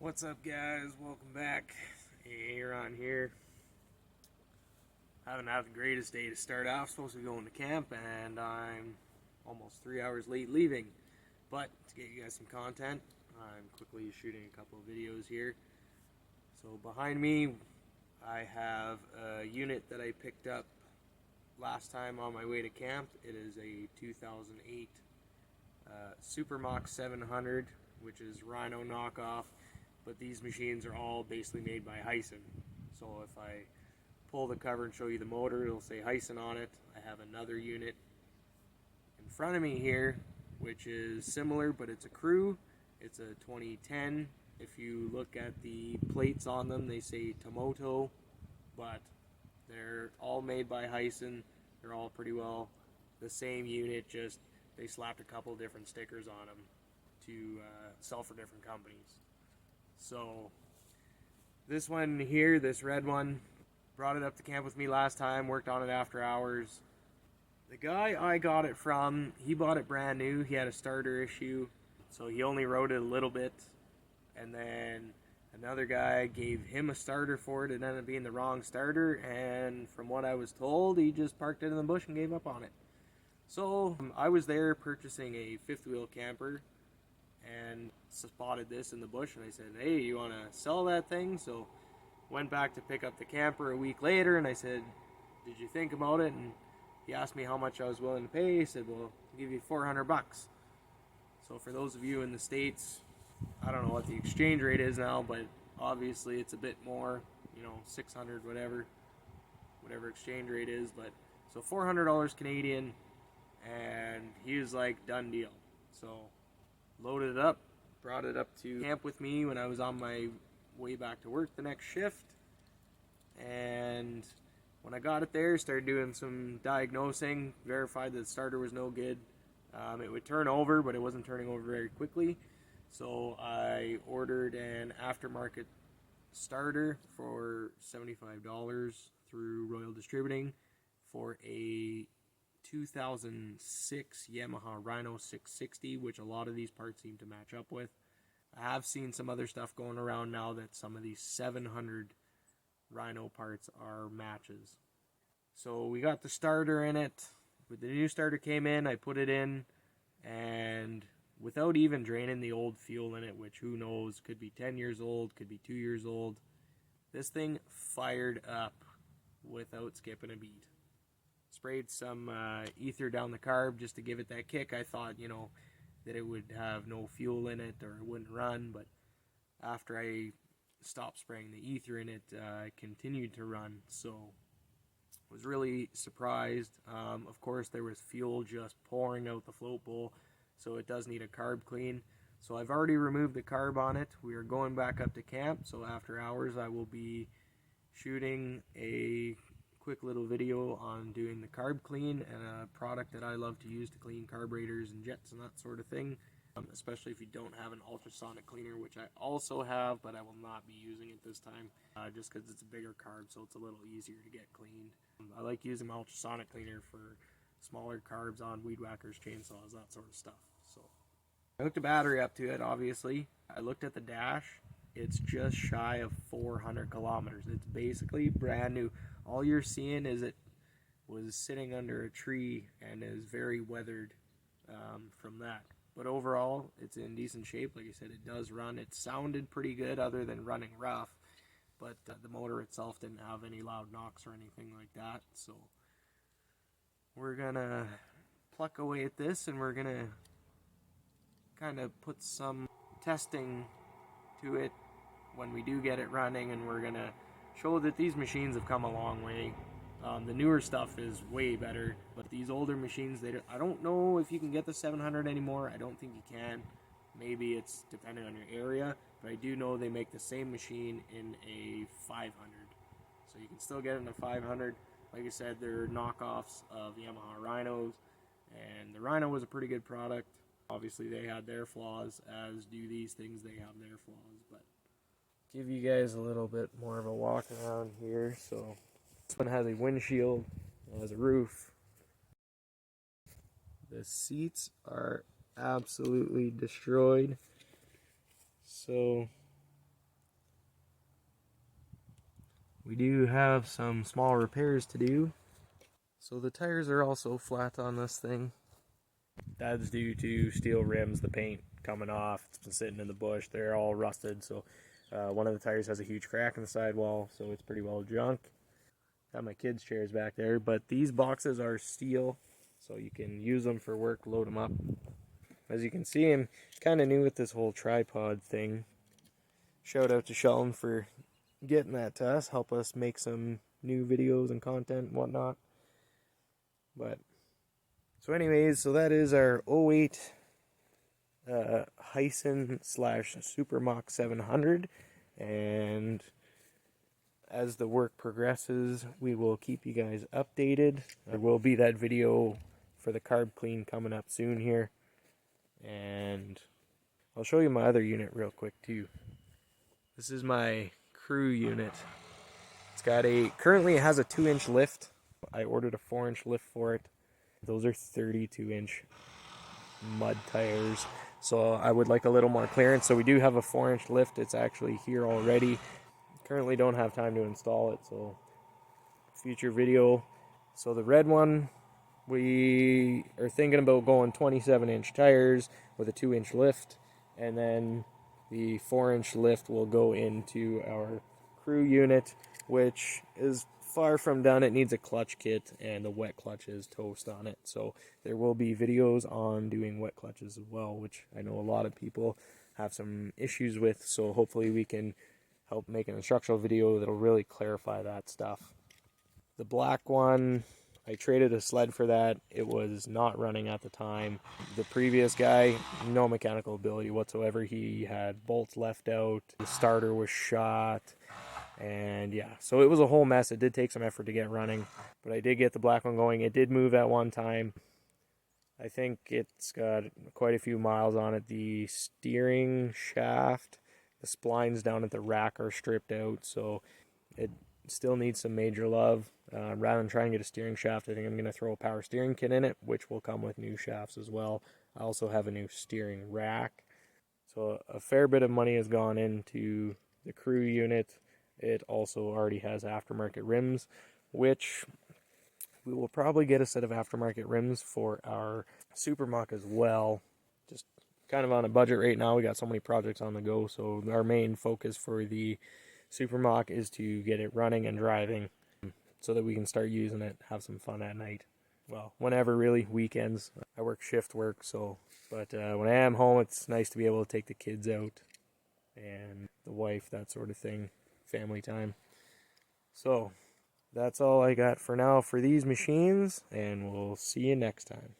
What's up, guys? Welcome back. Aaron here. Haven't had the greatest day to start off. Supposed to be going to camp, and I'm almost 3 hours late leaving. But to get you guys some content, I'm quickly shooting a couple of videos here. So behind me, I have a unit that I picked up last time on my way to camp. It is a 2008 Super Mach 700, which is Rhino knockoff. But these machines are all basically made by Hisun. So if I pull the cover and show you the motor, it'll say Hisun on it. I have another unit in front of me here, which is similar, but it's a Crew. It's a 2010. If you look at the plates on them, they say Tomoto, but they're all made by Hisun. They're all pretty well the same unit, just they slapped a couple different stickers on them to sell for different companies. So this one here, this red one, brought it up to camp with me last time, worked on it after hours. The guy I got it from, he bought it brand new. He had a starter issue, so he only rode it a little bit. And then another guy gave him a starter for it. It ended up being the wrong starter, and from what I was told, he just parked it in the bush and gave up on it. So I was there purchasing a fifth wheel camper and spotted this in the bush, and I said, hey, you want to sell that thing? So went back to pick up the camper a week later, and I said, did you think about it? And he asked me how much I was willing to pay. He said, well, I'll give you $400. So for those of you in the States, I don't know what the exchange rate is now, but obviously it's a bit more, 600, whatever exchange rate is. But so $400 Canadian, and he was like, done deal. So loaded it up, brought it up to camp with me when I was on my way back to work the next shift. And when I got it there, started doing some diagnosing, verified that the starter was no good. It would turn over, but it wasn't turning over very quickly. So I ordered an aftermarket starter for $75 through Royal Distributing for a 2006 Yamaha Rhino 660, which a lot of these parts seem to match up with. I have seen some other stuff going around now that some of these 700 Rhino parts are matches. So we got the starter in it. When the new starter came in, I put it in, and without even draining the old fuel in it, which who knows, could be 10 years old, could be 2 years old, this thing fired up without skipping a beat. Sprayed some ether down the carb just to give it that kick. I thought, that it would have no fuel in it or it wouldn't run, but after I stopped spraying the ether in it, it continued to run. So I was really surprised. Of course, there was fuel just pouring out the float bowl, so it does need a carb clean. So I've already removed the carb on it. We are going back up to camp, so after hours I will be shooting a quick little video on doing the carb clean, and a product that I love to use to clean carburetors and jets and that sort of thing, especially if you don't have an ultrasonic cleaner, which I also have, but I will not be using it this time, just because it's a bigger carb, so it's a little easier to get cleaned. I like using my ultrasonic cleaner for smaller carbs on weed whackers, chainsaws, that sort of stuff. So I hooked a battery up to it, obviously. I looked at the dash. It's just shy of 400 kilometers. It's basically brand new. All you're seeing is it was sitting under a tree and is very weathered from that. But overall, it's in decent shape. Like I said, it does run. It sounded pretty good other than running rough, but the motor itself didn't have any loud knocks or anything like that. So we're gonna pluck away at this, and we're gonna kind of put some testing to it when we do get it running, and we're gonna show that these machines have come a long way. The newer stuff is way better, but these older machines, I don't know if you can get the 700 anymore. I don't think you can. Maybe it's dependent on your area, but I do know they make the same machine in a 500. So you can still get it in a 500. Like I said, they're knockoffs of Yamaha Rhinos, and the Rhino was a pretty good product. Obviously they had their flaws, as do these things, they have their flaws, but give you guys a little bit more of a walk around here. So this one has a windshield, it has a roof. The seats are absolutely destroyed. So we do have some small repairs to do. So the tires are also flat on this thing. That's due to steel rims, the paint coming off. It's been sitting in the bush. They're all rusted. So one of the tires has a huge crack in the sidewall, so it's pretty well junk. Got my kids' chairs back there, but these boxes are steel, so you can use them for work, load them up. As you can see, I'm kind of new with this whole tripod thing. Shout out to Sheldon for getting that to us, help us make some new videos and content and whatnot. But so anyways, so that is our 08 Hisun / Super Mach 700, and as the work progresses, we will keep you guys updated. There will be that video for the carb clean coming up soon here, and I'll show you my other unit real quick too. This is my crew unit. It's got currently it has a 2-inch lift. I ordered a 4-inch lift for it. Those are 32-inch mud tires, so I would like a little more clearance. So we do have a 4-inch lift. It's actually here already. Currently don't have time to install it, so future video. So the red one, we are thinking about going 27-inch tires with a 2-inch lift, and then the 4-inch lift will go into our crew unit, which is far from done. It needs a clutch kit, and the wet clutch is toast on it. So there will be videos on doing wet clutches as well, which I know a lot of people have some issues with. So hopefully we can help make an instructional video that'll really clarify that stuff. The black one, I traded a sled for that. It was not running at the time. The previous guy, no mechanical ability whatsoever. He had bolts left out, the starter was shot, and yeah, so it was a whole mess. It did take some effort to get running, but I did get the black one going. It did move at one time. I think it's got quite a few miles on it. The steering shaft, the splines down at the rack are stripped out, so it still needs some major love. Rather than try and get a steering shaft, I think I'm going to throw a power steering kit in it, which will come with new shafts as well. I also have a new steering rack. So a fair bit of money has gone into the crew unit. It also already has aftermarket rims, which we will probably get a set of aftermarket rims for our Super Mach as well. Just kind of on a budget right now. We got so many projects on the go, so our main focus for the Super Mach is to get it running and driving so that we can start using it, have some fun at night. Well, whenever really, weekends. I work shift work, so, but when I am home, it's nice to be able to take the kids out and the wife, that sort of thing, family time. So that's all I got for now for these machines, and we'll see you next time.